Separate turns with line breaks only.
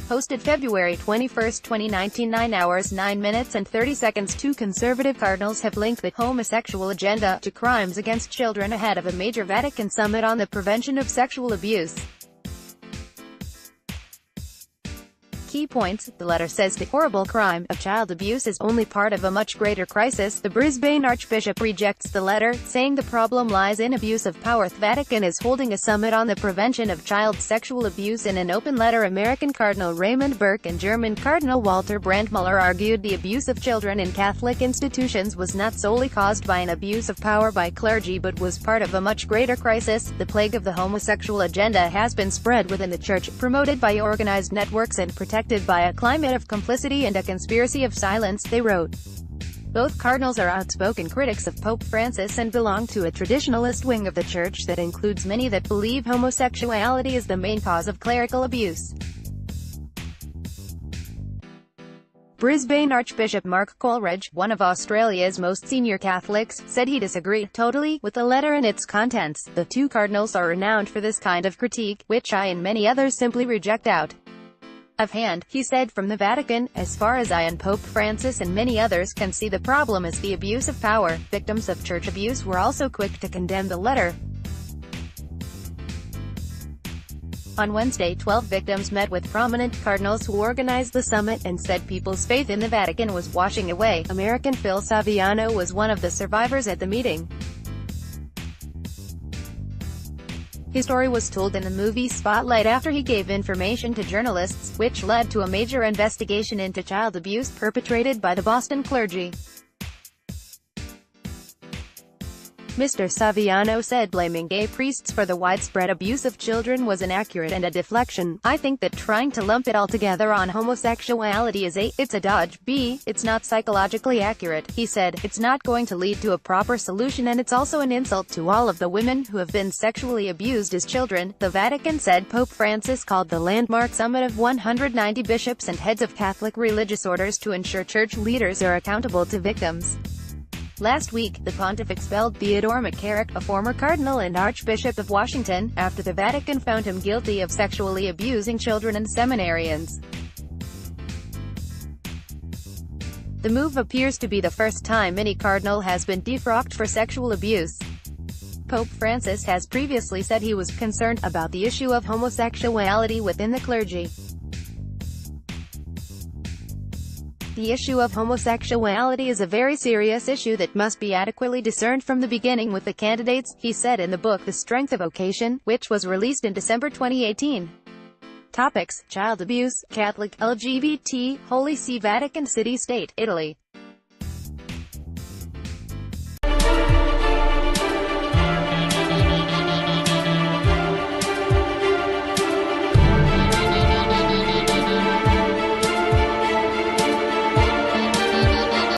Posted February 21, 2019, 9 hours 9 minutes and 30 seconds. Two conservative cardinals have linked the homosexual agenda to crimes against children ahead of a major Vatican summit on the prevention of sexual abuse. Key points. The letter says the horrible crime of child abuse is only part of a much greater crisis. The Brisbane Archbishop rejects the letter, saying the problem lies in abuse of power. The Vatican is holding a summit on the prevention of child sexual abuse. In an open letter, American Cardinal Raymond Burke and German Cardinal Walter Brandmüller argued the abuse of children in Catholic institutions was not solely caused by an abuse of power by clergy but was part of a much greater crisis. The plague of the homosexual agenda has been spread within the Church, promoted by organized networks and protected by a climate of complicity and a conspiracy of silence, they wrote. Both cardinals are outspoken critics of Pope Francis and belong to a traditionalist wing of the Church that includes many that believe homosexuality is the main cause of clerical abuse. Brisbane Archbishop Mark Coleridge, one of Australia's most senior Catholics, said he disagreed totally with the letter and its contents. The two cardinals are renowned for this kind of critique, which I and many others simply reject out of hand, he said from the Vatican. As far as I and Pope Francis and many others can see, the problem is the abuse of power. Victims of church abuse were also quick to condemn the letter. On Wednesday, 12 victims met with prominent cardinals who organized the summit and said people's faith in the Vatican was washing away. American Phil Saviano was one of the survivors at the meeting. His story was told in the movie Spotlight after he gave information to journalists, which led to a major investigation into child abuse perpetrated by the Boston clergy. Mr. Saviano said blaming gay priests for the widespread abuse of children was inaccurate and a deflection. I think that trying to lump it all together on homosexuality is it's a dodge. B, it's not psychologically accurate. He said, it's not going to lead to a proper solution and it's also an insult to all of the women who have been sexually abused as children. The Vatican said Pope Francis called the landmark summit of 190 bishops and heads of Catholic religious orders to ensure church leaders are accountable to victims. Last week, the pontiff expelled Theodore McCarrick, a former cardinal and Archbishop of Washington, after the Vatican found him guilty of sexually abusing children and seminarians. The move appears to be the first time any cardinal has been defrocked for sexual abuse. Pope Francis has previously said he was concerned about the issue of homosexuality within the clergy. The issue of homosexuality is a very serious issue that must be adequately discerned from the beginning with the candidates, he said in the book The Strength of Vocation, which was released in December 2018. Topics: child abuse, Catholic, LGBT, Holy See, Vatican City, State, Italy.